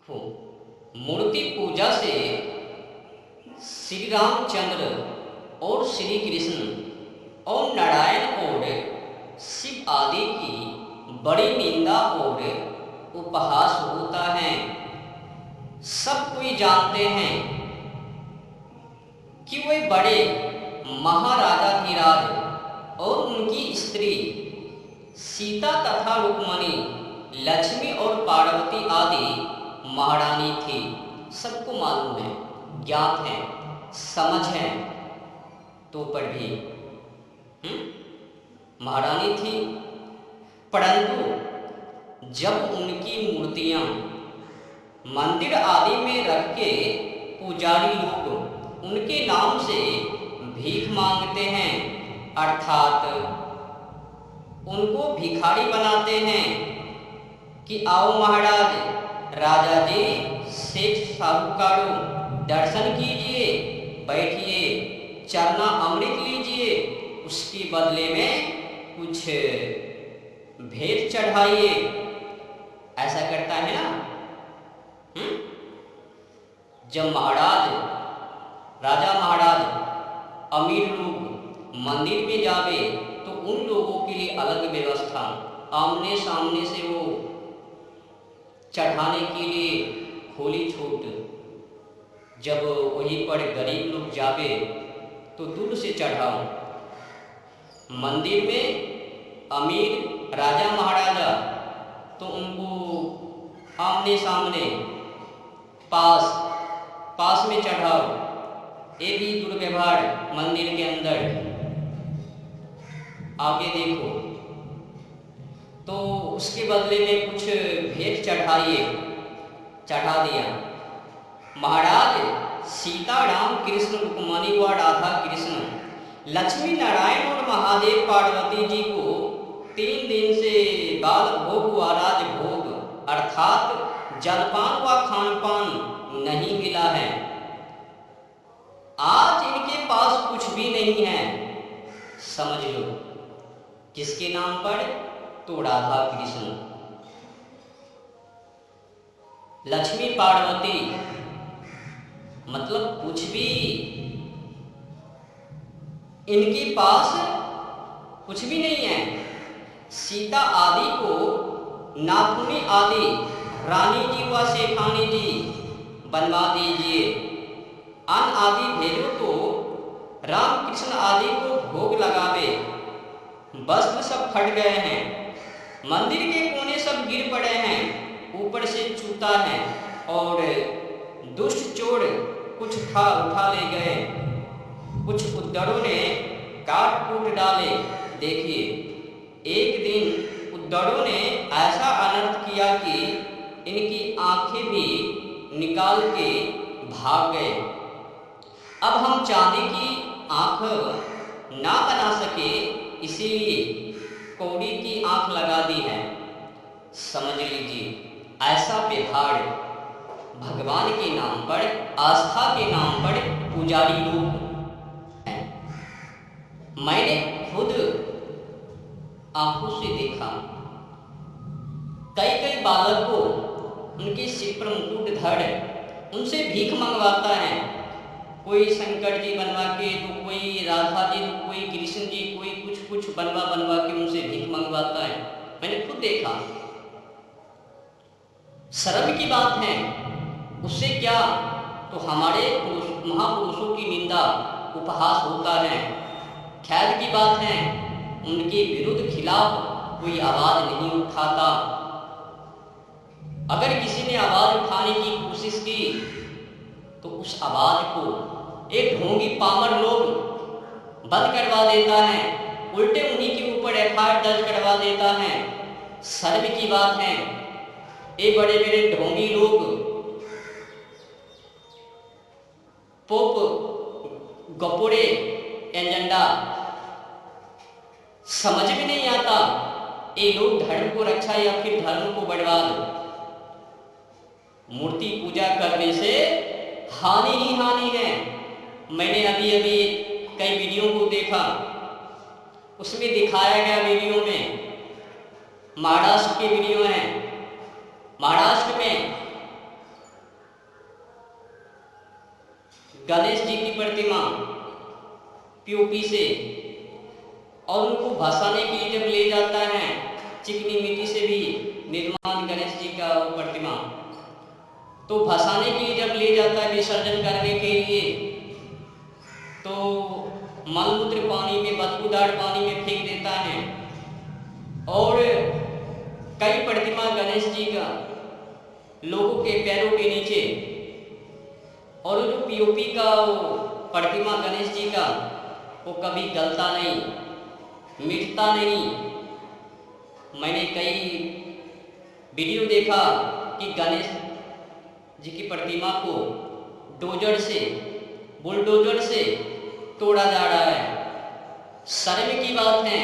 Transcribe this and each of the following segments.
हो। मूर्ति पूजा से श्री रामचंद्र और श्री कृष्ण और नारायण और शिव आदि की बड़ी निंदा और उपहास होता है। सब कोई जानते हैं कि वे बड़े महाराजा धीराज और उनकी स्त्री सीता तथा रुक्मणी, लक्ष्मी और पार्वती आदि महारानी थी। सबको मालूम है, ज्ञात है, समझ है, तो पर भी महारानी थी। परंतु जब उनकी मूर्तियां मंदिर आदि में रख के पुजारी लोग उनके नाम से भीख मांगते हैं, अर्थात उनको भिखारी बनाते हैं कि आओ महाराज, राजा जी, सेठ साहूकारों, दर्शन कीजिए, बैठिए, चरना अमृत लीजिए, उसके बदले में कुछ भेंट चढ़ाइए। ऐसा करता है ना। जब महाराज, राजा महाराज, अमीर लोग मंदिर में जावे तो उन लोगों के लिए अलग व्यवस्था, आमने सामने से वो चढ़ाने के लिए खोली छूट। जब वहीं पर गरीब लोग जावे तो दूर से चढ़ाओ। मंदिर में अमीर राजा महाराजा तो उनको आमने सामने पास में चढ़ाओ। ये भी दुर्व्यवहार मंदिर के अंदर। आगे देखो तो उसके बदले में कुछ भेंट चढ़ाइए, चढ़ा दिया। महाराज सीता, राम, कृष्ण, रुक्मणी व राधा कृष्ण, लक्ष्मी नारायण और महादेव पार्वती जी को 3 दिन से बाल भोग व राज भोग अर्थात जलपान व खानपान नहीं मिला है। आज इनके पास कुछ भी नहीं है। समझ लो किसके नाम पर? तो राधा कृष्ण, लक्ष्मी पार्वती, मतलब कुछ भी इनके पास कुछ भी नहीं है। सीता आदि को नाथुनी आदि रानी जी व शेखानी जी बनवा दीजिए। अन्न आदि भेजो तो राम कृष्ण आदि को भोग लगावे। वस्त्र सब फट गए हैं, मंदिर के कोने सब गिर पड़े हैं, ऊपर से चूता है और दुष्ट चोर कुछ उठा ले गए, कुछ उद्दरों ने काट कूट डाले। देखिए, एक दिन उद्दरों ने ऐसा अनर्थ किया कि इनकी आंखें भी निकाल के भाग गए। अब हम चांदी की आंख ना बना सके, इसीलिए कौड़ी की आंख लगा दी है। समझ लीजिए, ऐसा व्यवहार भगवान के नाम पर, आस्था के नाम पर पुजारी लोग हैं। मैंने खुद आंखों से देखा, कई बालक को उनके सिर पर मुकुट धर उनसे भीख मंगवाता है। कोई शंकर जी बनवा के, तो कोई राधा जी, तो कोई कृष्ण जी, कोई कुछ बनवा के उनसे भीख मंगवाता है। मैंने खुद देखा। शर्म की बात है। उससे क्या, तो हमारे महापुरुषों की निंदा उपहास होता है। ख्याल की बात है, उनके विरुद्ध खिलाफ कोई आवाज नहीं उठाता। अगर किसी ने आवाज उठाने की कोशिश की तो उस आवाज को एक ढोंगी पामर लोग बंद करवा देता है, उल्टे उन्हीं के ऊपर एफआईआर दर्ज करवा देता है। शर्म की बात है। ये बड़े बड़े ढोंगी लोग, पोप गपोड़े एजेंडा, समझ में नहीं आता ये लोग धर्म को रक्षा या फिर धर्म को बर्बाद। मूर्ति पूजा करने से हानि ही हानि है। मैंने अभी कई वीडियो को देखा, उसमें दिखाया गया वीडियो में, महाराष्ट्र के वीडियो हैं। महाराष्ट्र में गणेश जी की प्रतिमा पीओपी से, और उनको भसाने के लिए जब ले जाता है, चिकनी मिट्टी से भी निर्माण गणेश जी का प्रतिमा, तो भसाने के लिए जब ले जाता है विसर्जन करने के लिए, तो मलमूत्र पानी में, बदबूदार पानी में फेंक देता है। और कई प्रतिमा गणेश जी का लोगों के पैरों के नीचे, और जो पीओपी का वो प्रतिमा गणेश जी का, वो कभी गलता नहीं, मिटता नहीं। मैंने कई वीडियो देखा कि गणेश जी की प्रतिमा को डोजर से, बुलडोजर से तोड़ा जा रहा है। शर्म की बात है,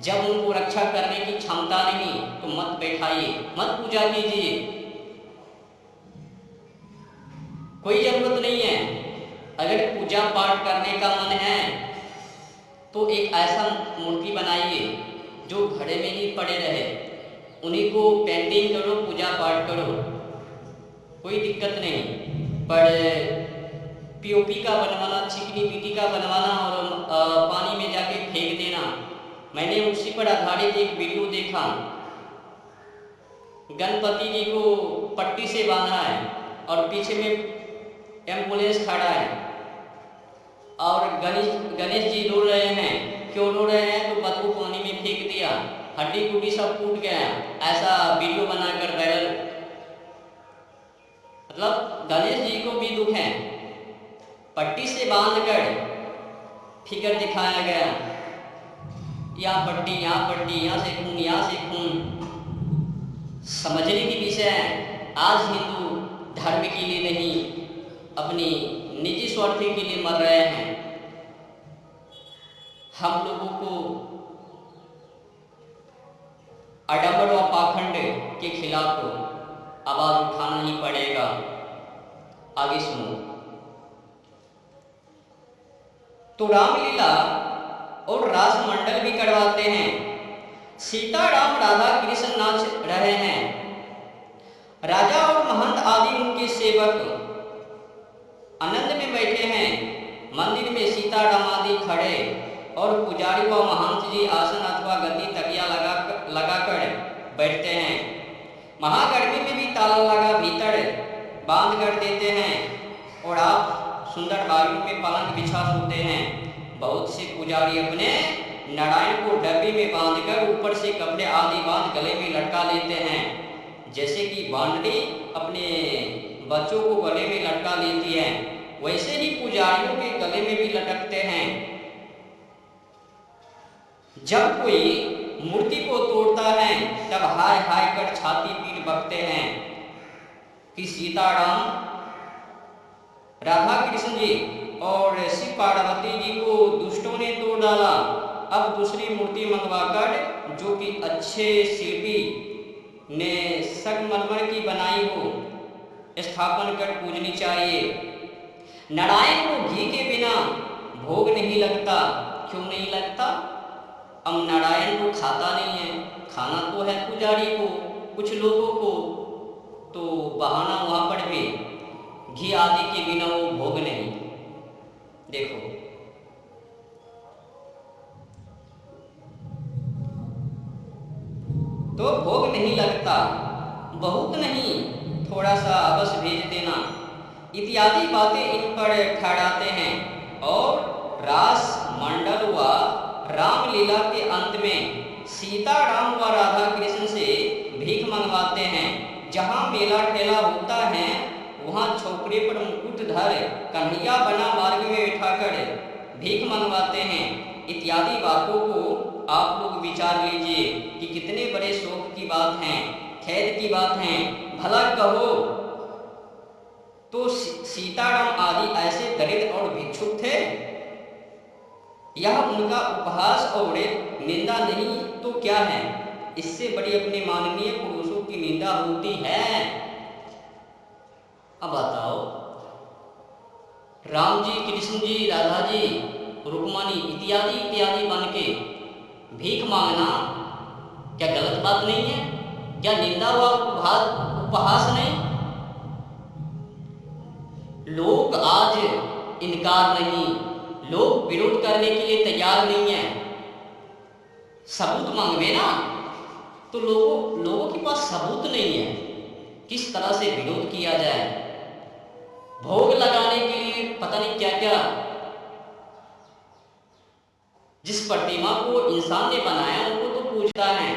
जब उनको रक्षा करने की क्षमता नहीं तो मत बैठाइए, मत पूजा कीजिए, कोई जरूरत नहीं है। अगर पूजा पाठ करने का मन है तो एक ऐसा मूर्ति बनाइए जो घड़े में ही पड़े रहे, उन्हीं को पेंटिंग करो, पूजा पाठ करो, कोई दिक्कत नहीं। पर पीओपी का बनवाना, चिकनी मिट्टी का बनवाना और पानी में जाके फेंक देना, मैंने उसी पर आधारित एक वीडियो देखा। गणपति जी को पट्टी से बांधा है और पीछे में एम्बुलेंस खड़ा है, और गणेश जी रो रहे हैं। क्यों रो रहे हैं? तो बदबू पानी में फेंक दिया, हड्डी गुड्डी सब टूट गया। ऐसा वीडियो बनाकर वायरल, मतलब गणेश जी को भी दुख है। पट्टी से बांधकर फिगर दिखाया गया, यहाँ पट्टी, यहाँ पट्टी, यहाँ से खून, यहाँ से खून। समझने की विषय है, आज हिंदू धर्म के लिए नहीं, अपनी निजी स्वार्थी के लिए मर रहे हैं। हम लोगों को आडंबर व पाखंड के खिलाफ आवाज उठाना ही पड़ेगा। आगे सुनो। तो रामलीला और रास मंडल भी करवाते हैं। सीताराम राधा कृष्ण नाच रहे हैं। राजा और महंत आदि उनके सेवक आनंद में बैठे हैं। मंदिर में सीताराम आदि खड़े और पुजारी व महंत जी आसन अथवा गद्दी तकिया लगाकर बैठते हैं। महागर्मी में भी ताला लगा भीतर बांध कर देते हैं और आप सुंदर बागों में पलंग बिछा सोते हैं। बहुत से पुजारी अपने नारायण को डब्बे में बांधकर ऊपर से कपड़े आदि बांध गले में लटका लेते हैं, जैसे कि बांधड़ी अपने बच्चों को गले में लटका लेती है, वैसे ही पुजारियों के गले में भी लटकते हैं। जब कोई मूर्ति को तोड़ता है तब हाय हाय कर छाती पीट बकते हैं कि सीताराम, राधा कृष्ण जी और शिव पार्वती जी को दुष्टों ने तोड़ डाला। अब दूसरी मूर्ति मंगवाकर, जो कि अच्छे शिल्पी ने संगमरमर की बनाई हो, स्थापन कर पूजनी चाहिए। नारायण को घी के बिना भोग नहीं लगता। क्यों नहीं लगता? अब नारायण को खाता नहीं है, खाना तो है पुजारी को, कुछ लोगों को, तो बहाना वहाँ पर भी घी आदि के बिना वो भोग नहीं। देखो, तो भोग नहीं लगता, बहुत नहीं, थोड़ा सा बस भेज देना, इत्यादि बातें इन पर ठहराते हैं। और रास मंडल व रामलीला के अंत में सीताराम व राधा कृष्ण से भीख मंगवाते हैं। जहाँ मेला ठेला होता है वहाँ छोकरे पर मुकुट धर कन्हैया बना मार्ग में बैठाकर भीख मंगवाते हैं। इत्यादि बातों को आप लोग विचार लीजिए कि कितने बड़े शोक की बात है, खेद की बात है। भला कहो तो सीताराम आदि ऐसे दरिद्र और भिक्षुक थे? यह उनका उपहास और निंदा नहीं तो क्या है? इससे बड़ी अपने माननीय पुरुषों की निंदा होती है। अब बताओ, राम जी, कृष्ण जी, राधा जी, रुक्मणी इत्यादि इत्यादि बन के भीख मांगना क्या गलत बात नहीं है? क्या निंदा व उपहास नहीं? लोग आज इनकार नहीं, लोग विरोध करने के लिए तैयार नहीं है। सबूत मांगवे ना, तो लोगों के पास सबूत नहीं है किस तरह से विरोध किया जाए। भोग लगाने के लिए पता नहीं क्या क्या, जिस प्रतिमा को इंसान ने बनाया उनको तो पूजता है,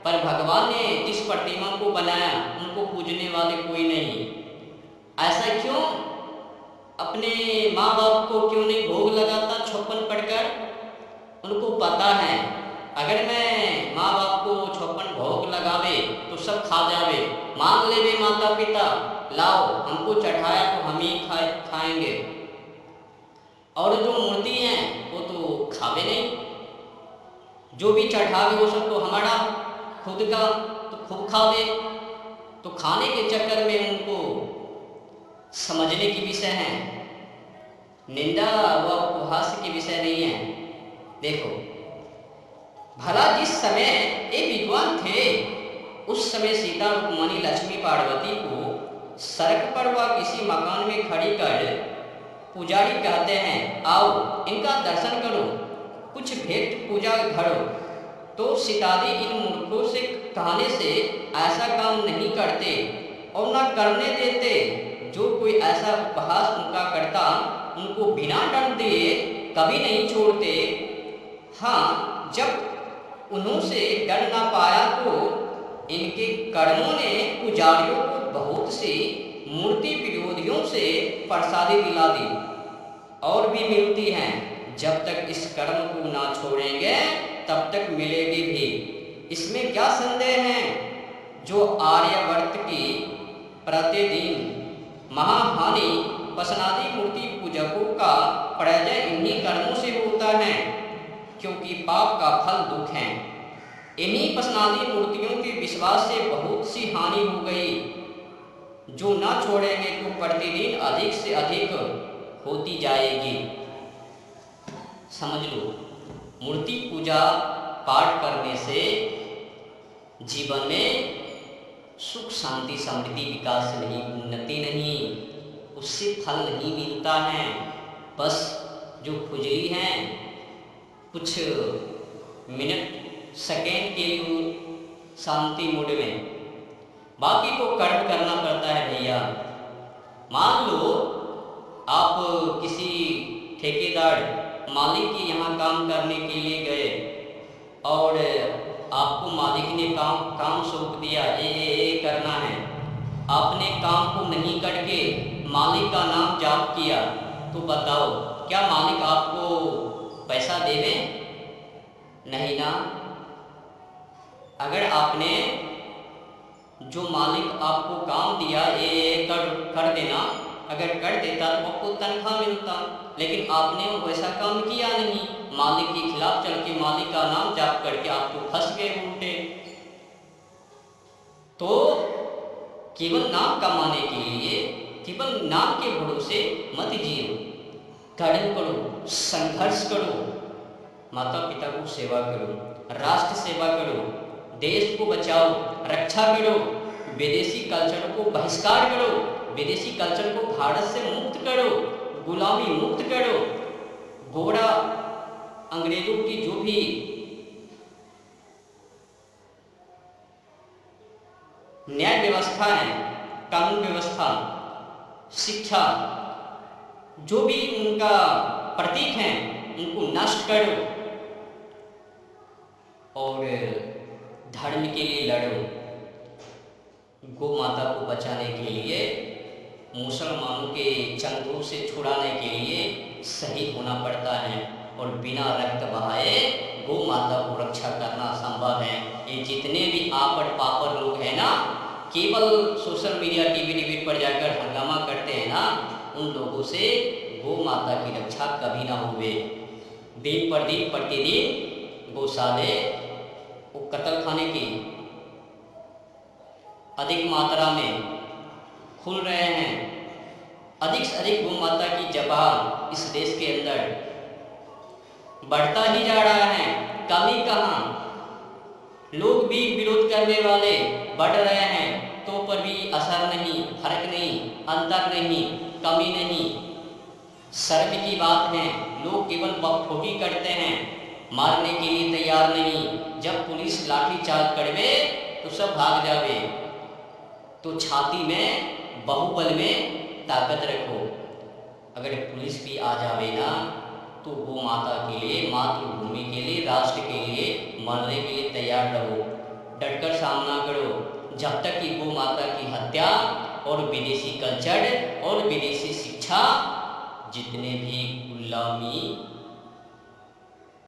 पर भगवान ने जिस प्रतिमा को बनाया उनको पूजने वाले कोई नहीं। ऐसा क्यों? अपने माँ बाप को क्यों नहीं भोग लगाता 56 पढ़कर? उनको पता है अगर मैं माँ बाप को 56 भोग लगावे तो सब खा जावे, मांग लेवे माता पिता, लाओ हमको चढ़ाया तो हम ही खाएंगे। और जो मूर्ति हैं वो तो खावे नहीं, जो भी चढ़ावे वो सब तो हमारा खुद का, तो खूब खावे। तो खाने के चक्कर में उनको समझने की विषय है, निंदा व उपहास की विषय नहीं है। देखो भला जिस समय ये विद्वान थे उस समय सीता रुक्मणी लक्ष्मी पार्वती को सड़क पर व किसी मकान में खड़ी कर पुजारी कहते हैं आओ इनका दर्शन करो, कुछ भेंट पूजा धरो। तो सीतादी इन मूर्खों से कहने से ऐसा काम नहीं करते और न करने देते। जो कोई ऐसा उपहास उनका करता उनको बिना दंड दिए कभी नहीं छोड़ते। हाँ, जब उन्होंने डर ना पाया तो इनके कर्मों ने पुजारियों को बहुत सी मूर्ति विरोधियों से प्रसादी दिला दी और भी मिलती हैं। जब तक इस कर्म को ना छोड़ेंगे तब तक मिलेगी भी, इसमें क्या संदेह है। जो आर्यवर्त की प्रतिदिन महाहानि पसनादी मूर्ति पूजकों का पराजय इन्हीं कर्मों से होता है, क्योंकि पाप का फल दुख है। इन्हीं पसनादी मूर्तियों के विश्वास से बहुत सी हानि हो गई, जो न छोड़ेंगे तो प्रतिदिन अधिक से अधिक होती जाएगी। समझ लो, मूर्ति पूजा पाठ करने से जीवन में सुख शांति समृद्धि विकास नहीं, उन्नति नहीं, उससे फल नहीं मिलता है। बस जो खुजली है कुछ मिनट सेकेंड के लिए शांति मूड में, बाकी तो कर्म करना पड़ता है भैया। मान लो आप किसी ठेकेदार मालिक के यहाँ काम करने के लिए गए और आपको मालिक ने काम सौंप दिया, ये करना है। आपने काम को नहीं करके मालिक का नाम जाप किया, तो बताओ क्या मालिक आपको पैसा देवे? नहीं ना। अगर आपने जो मालिक आपको काम दिया ये कर देना, अगर कर देता तो आपको तनख्वाह मिलता, लेकिन आपने वैसा काम किया नहीं, मालिक के खिलाफ चल के मालिक का नाम जाप करके आप तो फंस गए उल्टे। तो केवल नाम कमाने के लिए केवल नाम के भरोसे मत जियो, कर्म करो, संघर्ष करो, माता पिता को सेवा करो, राष्ट्र सेवा करो, देश को बचाओ, रक्षा करो, विदेशी कल्चर को बहिष्कार करो, विदेशी कल्चर को भारत से मुक्त करो, गुलामी मुक्त करो। गोरा अंग्रेजों की जो भी न्याय व्यवस्था है, कानून व्यवस्था, शिक्षा, जो भी उनका प्रतीक है उनको नष्ट करो और धर्म के लिए लड़ो। गौ माता को बचाने के लिए, मुसलमानों के चंगुल से छुड़ाने के लिए शहीद होना पड़ता है और बिना रक्त बहाए गौ माता को रक्षा करना संभव है। ये जितने भी आपड़ पापड़ लोग हैं ना, केवल सोशल मीडिया टीवी डिबेट पर जाकर हंगामा करते हैं ना, उन लोगों से गौ माता की रक्षा कभी ना हुए। दिन पर दिन प्रतिदिन गौशाले वो कत्ल खाने की अधिक मात्रा में खुल रहे हैं। अधिक से अधिक गौ माता की जबान इस देश के अंदर बढ़ता ही जा रहा है, कमी कहाँ। लोग भी विरोध करने वाले बढ़ रहे हैं, तो पर भी असर नहीं, फर्क नहीं, अंतर नहीं, कमी नहीं। शर्म की बात है, लोग केवल बकठोकी करते हैं, मारने के लिए तैयार नहीं। जब पुलिस लाठी चार्ज करवे तो सब भाग जावे। तो छाती में बाहुबल में ताकत रखो। अगर पुलिस भी आ जावे ना तो गौ माता के लिए, मातृभूमि के लिए, राष्ट्र के लिए मरने के लिए तैयार रहो, डटकर सामना करो। जब तक कि गौ माता की हत्या और विदेशी कल्चर और विदेशी शिक्षा, जितने भी गुलामी